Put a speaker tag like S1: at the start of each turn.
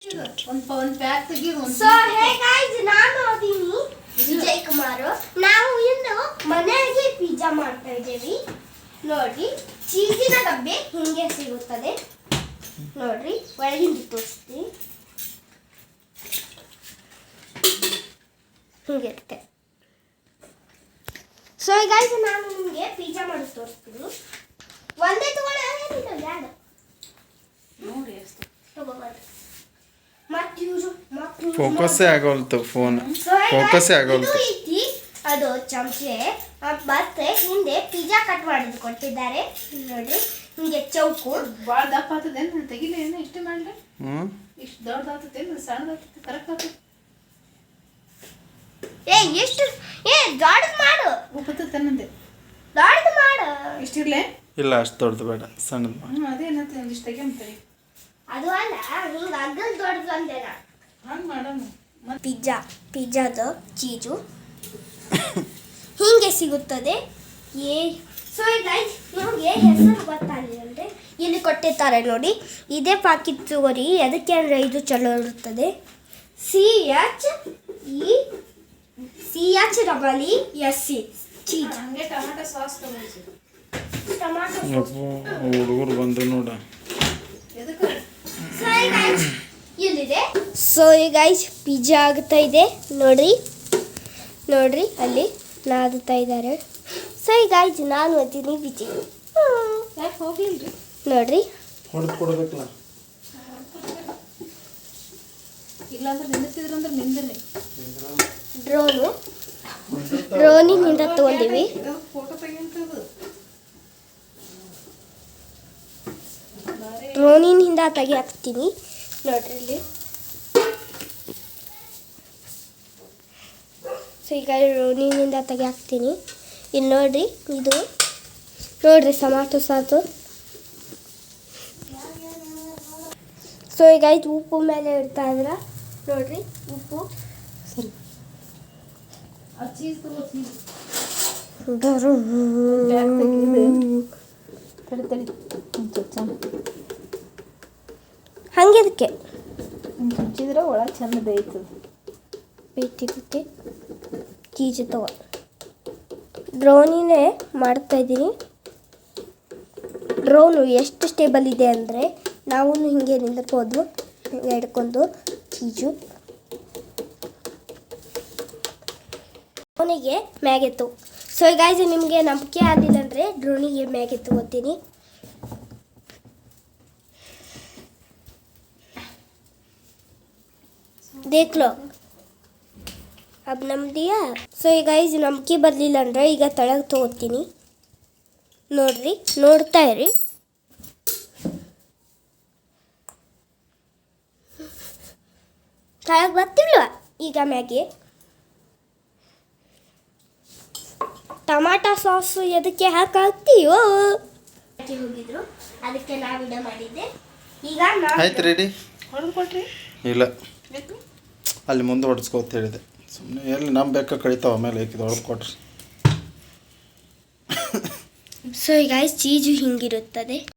S1: So hey guys, ನಾನು ಅದೀನಿ ವಿಜಯ್ ಕುಮಾರ್. ನಾವು ಇಂದು ಮನೆಗೆ ಪಿಜ್ಜಾ ಮಾಡ್ತಾ ಇದ್ದೀವಿ. ನೋಡ್ರಿ, ಚೀಸಿನ ಡಬ್ಬೆ ಹಿಂಗೆ ಸಿಗುತ್ತದೆ. ನೋಡ್ರಿ, ಒಳಗಿಂದ ತೋರಿಸ್ತೀನಿ. ಹಿಂಗಿರುತ್ತೆ. ಸೊ ಗೈಸ್, ನಾನು ನಿಮಗೆ ಪಿಜ್ಜಾ ಮಾಡಿ ತೋರಿಸ್ತೀನಿ. ಒಂದೇ ತಗೊಳ್ಳಿ, ಏನಿಲ್ಲ ಯಾರು
S2: ನೋಡಿ ಎಷ್ಟು
S1: ತಗೋಬಾರ್ದು.
S3: ಫೋಕಸ್ಸೇ ಆಗೋಲ್ತು ಫೋನ್, ಫೋಕಸ್ಸೇ ಆಗೋಲ್ತು.
S1: ಅದು ಚಮಚೆ ಮತ್ತೆ ಹಿಂದೆ ಪಿಜ್ಜಾ ಕಟ್ ಮಾಡೋದು ಕೊಟ್ಟಿದ್ದಾರೆ. ನೋಡ್ರಿ, ಹಿಂಗೆ ಚೌಕು
S2: ಭಾಳ ದಪ್ಪ ಆಗ್ತದೇನು? ತೆಗಿಲ ಏನು ಇಷ್ಟೇ ಮಾಡಲಿ? ಇಷ್ಟು ದೊಡ್ಡದಾಗ್ತದೇನು ಸಣ್ಣದಾಗ್ತದೆ? ಕರೆಕ್ಟ್ ಆಗ್ತದೆ.
S1: ಎಷ್ಟು ದೊಡ್ಡದು ಮಾಡು,
S2: ಉಪ್ಪತ್ತನ್ನಂದೆ
S1: ದೊಡ್ಡದು ಮಾಡು.
S2: ಇಷ್ಟಿರ್ಲೆ?
S3: ಇಲ್ಲ, ಅಷ್ಟು ದೊಡ್ಡದು ಬೇಡ, ಸಣ್ಣದು ಮಾಡು.
S2: ಅದೇನಂತ ಒಂದಿಷ್ಟು ತೆಗಿಯಂತಾರೆ.
S1: ಅದು ಅಲ್ಲ, ಹಿಂಗೆ ಅಗ್ಗಲ್ ದೊಡ್ಡದು ಅಂದೆ ನಾ.
S2: ಹಂಗೆ ಮಾಡೋಣ.
S1: ಪಿಜ್ಜಾದ ಚೀಜು ಹಿಂಗೆ ಸಿಗುತ್ತದೆ. ಸೊ ಗೈಸ್, ನಿಮಗೆ ಹೆಸರು ಗೊತ್ತಾಗಲಿಲ್ಲ ಇಲ್ಲಿ ಕೊಟ್ಟಿರ್ತಾರೆ ನೋಡಿ. ಇದೇ ಪಾಕಿಟ್ ತಗೋರಿ, ಅದಕ್ಕೆ ಅಂದರೆ ಇದು ಚಲೋ ಇರುತ್ತದೆ. CHEECH ಚೀಜ್.
S2: ಹಂಗೆ ಟೊಮಾಟೊ ಸಾಸ್ ತಗೊಳ್ಸಿ.
S1: ಟೊಮಾಟೊ
S3: ಹುಡುಗರು ಬಂದ್ರು ನೋಡ.
S2: ಎದಕ್ಕೆ?
S1: ಇಲ್ಲಿದೆ. ಸೊ ಗೈಸ್, ಪಿಜ್ಜಾ ಆಗ್ತಾ ಇದೆ. ನೋಡ್ರಿ ಅಲ್ಲಿ ನಾದುತ್ತಾ ಇದ್ದಾರೆ. ಸೊ ಗೈಸ್, ನಾನು ಓದ್ತೀನಿ ವಿಜಯ್.
S2: ಯಾಕೆ ಹೋಗಿಲ್ರಿ?
S1: ನೋಡ್ರಿ,
S3: ಹೊಡೆದು ಕೊಡ್ಬೇಕಲ್ಲ.
S2: ಇಲ್ಲಾಂದ್ರೆ ನಿಂದಿರ್ತಿದ್ರಂದ್ರೆ ನಿಂದಿರ್ರಿ.
S1: ಡ್ರೋನಿನಿಂದ ತೊಗೊಂಡಿವಿ.
S2: ಫೋಟೋ ತೆಗಿಂತದು
S1: ಡ್ರೋನಿನಿಂದ ತೆಗಿ ಹಾಕ್ತೀನಿ. ನೋಡ್ರಿ ಇಲ್ಲಿ. ಸೊ ಈಗ ಡ್ರೋನಿನಿಂದ ತೆಗಿ ಹಾಕ್ತೀನಿ. ಇಲ್ಲಿ ನೋಡ್ರಿ, ಇದು ನೋಡ್ರಿ ಟೊಮಾಟೊ ಸಾಸು. ಸೊ ಈಗ ಇದು ಉಪ್ಪು ಮೇಲೆ ಇಡ್ತಾ ಇದ್ರ ನೋಡ್ರಿ, ಉಪ್ಪು.
S2: ಸರಿ, ಆ ಚೀಸ್ ತಗೋ. ಚೀಸ್
S1: ಹಂಗಿದಕ್ಕೆ
S2: ಹಚ್ಚಿದ್ರೆ ಒಳಗೆ ಚಂದ
S1: ಬೇಯ್ತಿದ್ದಕ್ಕೆ ಚೀಜ್ ತಗೋ. ಡ್ರೋನಿನೇ ಮಾಡ್ತಾಯಿದ್ದೀನಿ. ಡ್ರೋನು ಎಷ್ಟು ಸ್ಟೇಬಲ್ ಇದೆ ಅಂದರೆ ನಾವು ಹಿಂಗೆ ನಿಂದಿರ್ಬೋದು, ಹಿಂಗೆ ಹಿಡ್ಕೊಂಡು ಚೀಜು ಡ್ರೋನಿಗೆ ಮ್ಯಾಗೆತ್ತು. ಸೊ ಗೈಸ್, ನಿಮಗೆ ನಂಬಿಕೆ ಆಗಲಿಲ್ಲ ಅಂದರೆ ಡ್ರೋನಿಗೆ ಮ್ಯಾಗೆ ತಗೋತೀನಿ. देख लो, अब ನಮ್ದಿಯಾ. ಸೊ ಈಗ ಇದು ನಂಬಿಕೆ ಬರಲಿಲ್ಲ ಅಂದರೆ ಈಗ ತಳಗೆ ತಗೋತೀನಿ. ನೋಡ್ರಿ, ನೋಡ್ತಾ ಇರಿ. ತಳಗೆ ಬರ್ತಿಲ್ವ ಈಗ ಮ್ಯಾಗೆ. ಟೊಮಾಟೊ ಸಾಸು ಎದಕ್ಕೆ ಹಾಕಾಗ್ತೀವೋ ಹೋಗಿದ್ರು, ಅದಕ್ಕೆ ನಾ ವಿಡಿಯೋ ಮಾಡಿದ್ದೆ. ಈಗ
S3: ಆಯ್ತು, ರೆಡಿ.
S2: ಹೊಡೆದು ಕೊಟ್ರಿ?
S3: ಇಲ್ಲ, ಅಲ್ಲಿ ಮುಂದೆ ಹೊಡೆಸ್ಕೋತ ಹೇಳಿದೆ. ಸುಮ್ಮನೆ ಎಲ್ಲಿ ನಮ್ಮ ಬೇಕಾ ಕಡಿತಾವ, ಆಮೇಲೆ ಏಕಿದು ಹೊಡೆದು ಕೊಟ್ರಿ.
S1: ಸೊ ಈಗ ಚೀಜು ಹಿಂಗಿರುತ್ತದೆ.